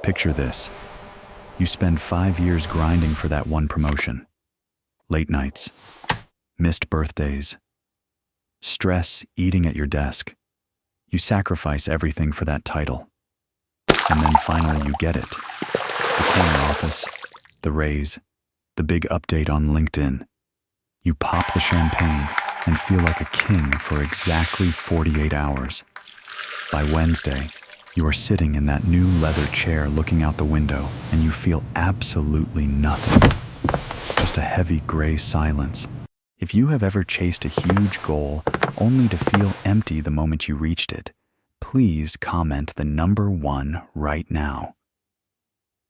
Picture this. You spend 5 years grinding for that one promotion. Late nights, missed birthdays, stress eating at your desk. You sacrifice everything for that title. And then finally you get it. The corner office, the raise, the big update on LinkedIn. You pop the champagne and feel like a king for exactly 48 hours. By Wednesday, you are sitting in that new leather chair looking out the window and you feel absolutely nothing. Just a heavy gray silence. If you have ever chased a huge goal only to feel empty the moment you reached it, please comment the number 1 right now.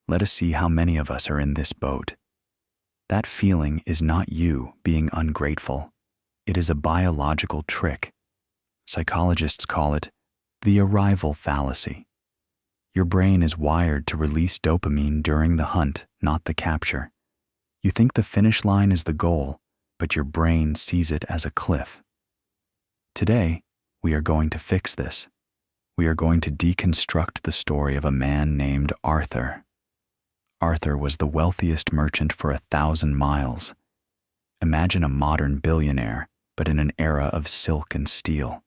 Let us see how many of us are in this boat. That feeling is not you being ungrateful. It is a biological trick. Psychologists call it the arrival fallacy. Your brain is wired to release dopamine during the hunt, not the capture. You think the finish line is the goal, but your brain sees it as a cliff. Today, we are going to fix this. We are going to deconstruct the story of a man named Arthur. Arthur was the wealthiest merchant for 1,000 miles. Imagine a modern billionaire, but in an era of silk and steel.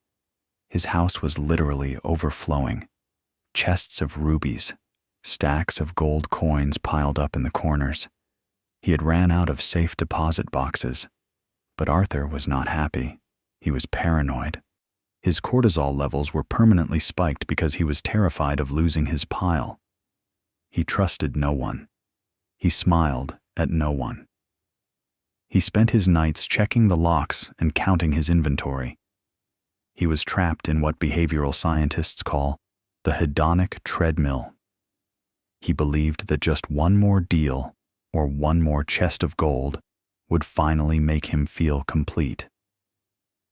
His house was literally overflowing. Chests of rubies, stacks of gold coins piled up in the corners. He had ran out of safe deposit boxes. But Arthur was not happy. He was paranoid. His cortisol levels were permanently spiked because he was terrified of losing his pile. He trusted no one. He smiled at no one. He spent his nights checking the locks and counting his inventory. He was trapped in what behavioral scientists call the Hedonic Treadmill. He believed that just one more deal or one more chest of gold would finally make him feel complete.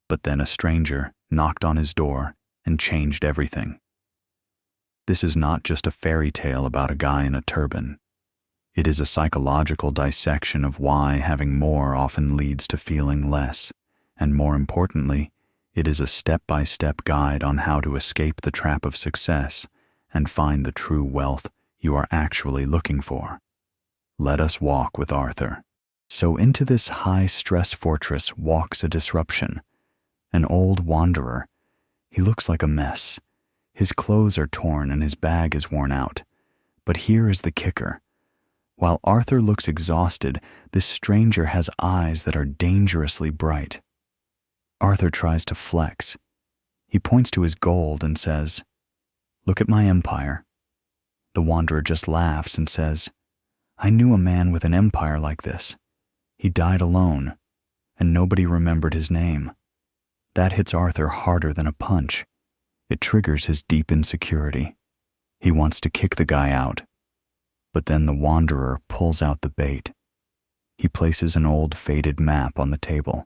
But then a stranger knocked on his door and changed everything. This is not just a fairy tale about a guy in a turban. It is a psychological dissection of why having more often leads to feeling less, and more importantly, it is a step-by-step guide on how to escape the trap of success and find the true wealth you are actually looking for. Let us walk with Arthur. So into this high-stress fortress walks a disruption. An old wanderer. He looks like a mess. His clothes are torn and his bag is worn out. But here is the kicker. While Arthur looks exhausted, this stranger has eyes that are dangerously bright. Arthur tries to flex. He points to his gold and says, "Look at my empire." The wanderer just laughs and says, "I knew a man with an empire like this. He died alone, and nobody remembered his name." That hits Arthur harder than a punch. It triggers his deep insecurity. He wants to kick the guy out. But then the wanderer pulls out the bait. He places an old faded map on the table.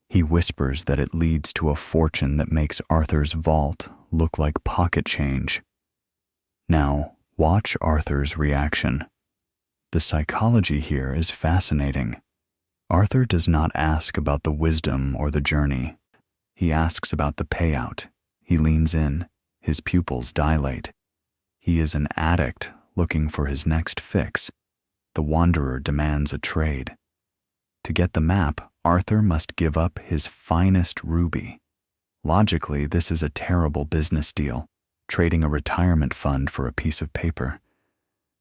He whispers that it leads to a fortune that makes Arthur's vault look like pocket change. Now, watch Arthur's reaction. The psychology here is fascinating. Arthur does not ask about the wisdom or the journey. He asks about the payout. He leans in. His pupils dilate. He is an addict looking for his next fix. The wanderer demands a trade. To get the map, Arthur must give up his finest ruby. Logically, this is a terrible business deal, trading a retirement fund for a piece of paper.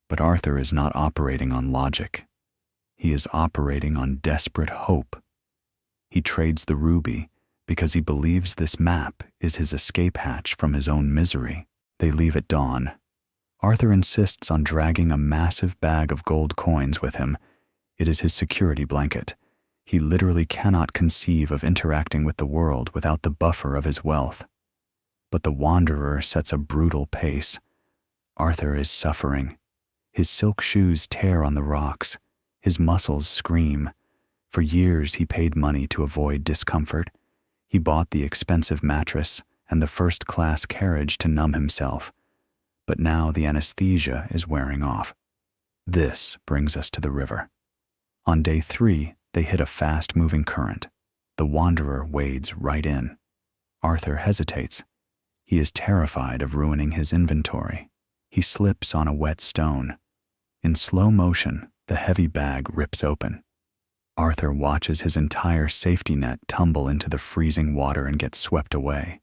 But Arthur is not operating on logic. He is operating on desperate hope. He trades the ruby because he believes this map is his escape hatch from his own misery. They leave at dawn. Arthur insists on dragging a massive bag of gold coins with him. It is his security blanket. He literally cannot conceive of interacting with the world without the buffer of his wealth. But the wanderer sets a brutal pace. Arthur is suffering. His silk shoes tear on the rocks. His muscles scream. For years he paid money to avoid discomfort. He bought the expensive mattress and the first-class carriage to numb himself. But now the anesthesia is wearing off. This brings us to the river. On day 3, they hit a fast-moving current. The wanderer wades right in. Arthur hesitates. He is terrified of ruining his inventory. He slips on a wet stone. In slow motion, the heavy bag rips open. Arthur watches his entire safety net tumble into the freezing water and get swept away.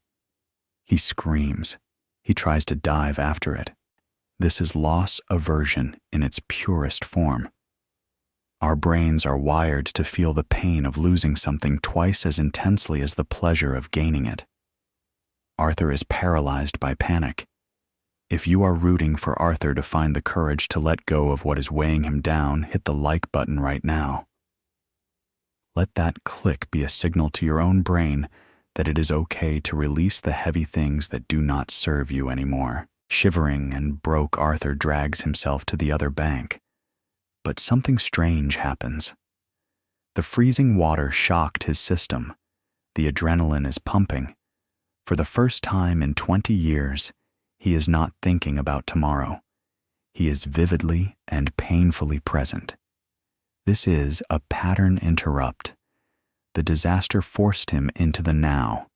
He screams. He tries to dive after it. This is loss aversion in its purest form. Our brains are wired to feel the pain of losing something twice as intensely as the pleasure of gaining it. Arthur is paralyzed by panic. If you are rooting for Arthur to find the courage to let go of what is weighing him down, hit the like button right now. Let that click be a signal to your own brain that it is okay to release the heavy things that do not serve you anymore. Shivering and broke, Arthur drags himself to the other bank. But something strange happens. The freezing water shocked his system. The adrenaline is pumping. For the first time in 20 years, he is not thinking about tomorrow. He is vividly and painfully present. This is a pattern interrupt. The disaster forced him into the now.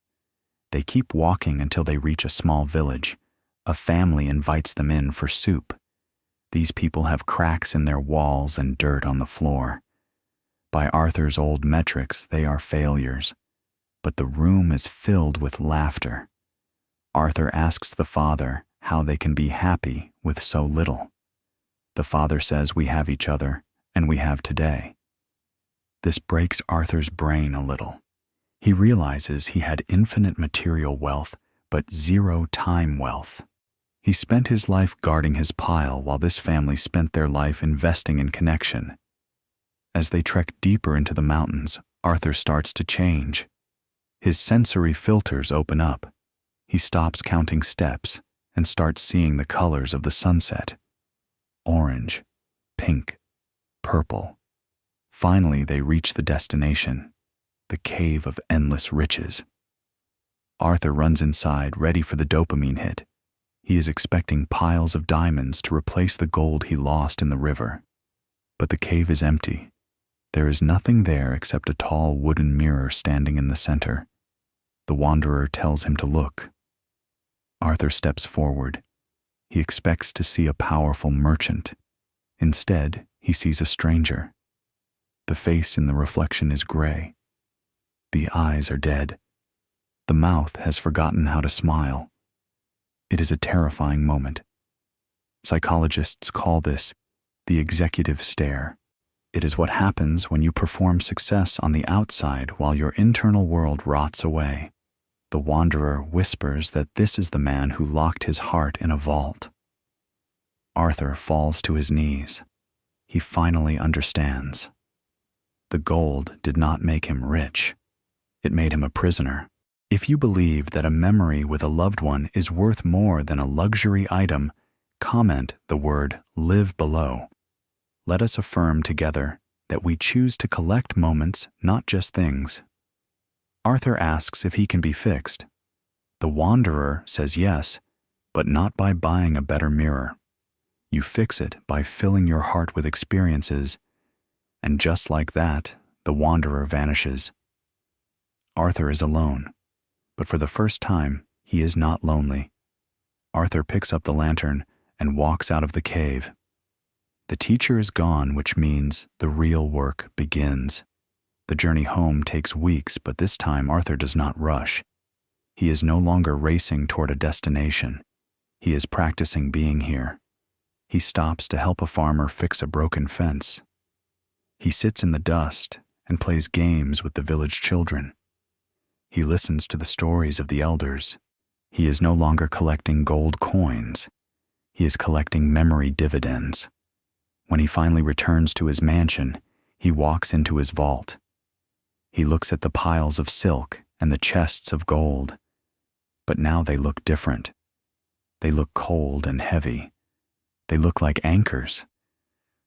They keep walking until they reach a small village. A family invites them in for soup. These people have cracks in their walls and dirt on the floor. By Arthur's old metrics, they are failures. But the room is filled with laughter. Arthur asks the father how they can be happy with so little. The father says, "We have each other, and we have today." This breaks Arthur's brain a little. He realizes he had infinite material wealth, but zero time wealth. He spent his life guarding his pile while this family spent their life investing in connection. As they trek deeper into the mountains, Arthur starts to change. His sensory filters open up. He stops counting steps and starts seeing the colors of the sunset. Orange, pink, purple. Finally, they reach the destination, the cave of endless riches. Arthur runs inside, ready for the dopamine hit. He is expecting piles of diamonds to replace the gold he lost in the river. But the cave is empty. There is nothing there except a tall wooden mirror standing in the center. The wanderer tells him to look. Arthur steps forward. He expects to see a powerful merchant. Instead, he sees a stranger. The face in the reflection is gray. The eyes are dead. The mouth has forgotten how to smile. It is a terrifying moment. Psychologists call this the executive stare. It is what happens when you perform success on the outside while your internal world rots away. The wanderer whispers that this is the man who locked his heart in a vault. Arthur falls to his knees. He finally understands. The gold did not make him rich. It made him a prisoner. If you believe that a memory with a loved one is worth more than a luxury item, comment the word "live" below. Let us affirm together that we choose to collect moments, not just things. Arthur asks if he can be fixed. The wanderer says yes, but not by buying a better mirror. You fix it by filling your heart with experiences, and just like that, the wanderer vanishes. Arthur is alone, but for the first time, he is not lonely. Arthur picks up the lantern and walks out of the cave. The teacher is gone, which means the real work begins. The journey home takes weeks, but this time Arthur does not rush. He is no longer racing toward a destination. He is practicing being here. He stops to help a farmer fix a broken fence. He sits in the dust and plays games with the village children. He listens to the stories of the elders. He is no longer collecting gold coins. He is collecting memory dividends. When he finally returns to his mansion, he walks into his vault. He looks at the piles of silk and the chests of gold. But now they look different. They look cold and heavy. They look like anchors.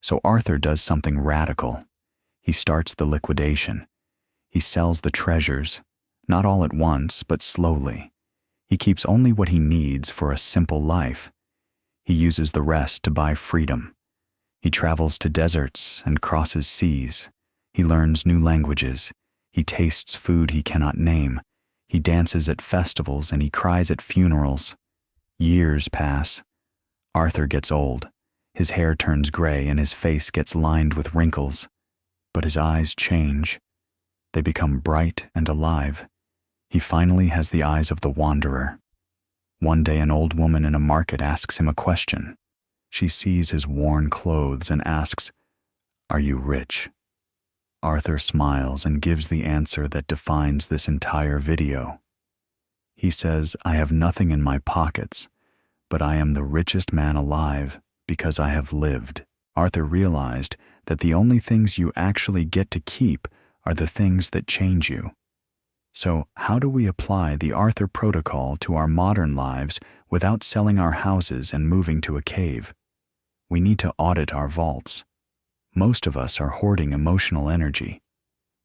So Arthur does something radical. He starts the liquidation. He sells the treasures, not all at once, but slowly. He keeps only what he needs for a simple life. He uses the rest to buy freedom. He travels to deserts and crosses seas. He learns new languages. He tastes food he cannot name. He dances at festivals and he cries at funerals. Years pass. Arthur gets old. His hair turns gray and his face gets lined with wrinkles. But his eyes change. They become bright and alive. He finally has the eyes of the wanderer. One day an old woman in a market asks him a question. She sees his worn clothes and asks, "Are you rich?" Arthur smiles and gives the answer that defines this entire video. He says, "I have nothing in my pockets, but I am the richest man alive because I have lived." Arthur realized that the only things you actually get to keep are the things that change you. So, how do we apply the Arthur protocol to our modern lives without selling our houses and moving to a cave? We need to audit our vaults. Most of us are hoarding emotional energy.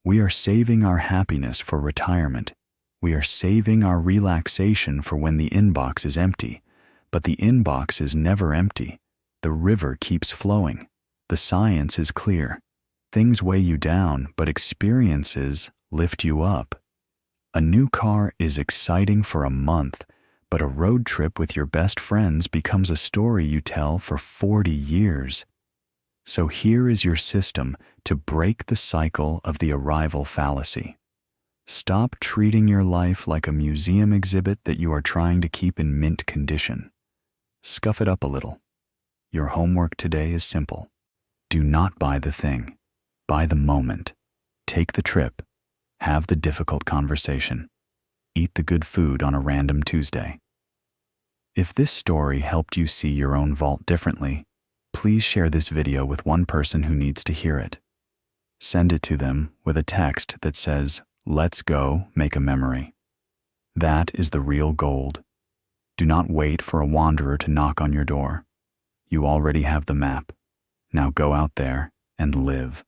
We are saving our happiness for retirement. We are saving our relaxation for when the inbox is empty. But the inbox is never empty. The river keeps flowing. The science is clear. Things weigh you down, but experiences lift you up. A new car is exciting for a month, but a road trip with your best friends becomes a story you tell for 40 years. So here is your system to break the cycle of the arrival fallacy. Stop treating your life like a museum exhibit that you are trying to keep in mint condition. Scuff it up a little. Your homework today is simple. Do not buy the thing. Buy the moment. Take the trip. Have the difficult conversation. Eat the good food on a random Tuesday. If this story helped you see your own vault differently, please share this video with one person who needs to hear it. Send it to them with a text that says, "Let's go make a memory." That is the real gold. Do not wait for a wanderer to knock on your door. You already have the map. Now go out there and live.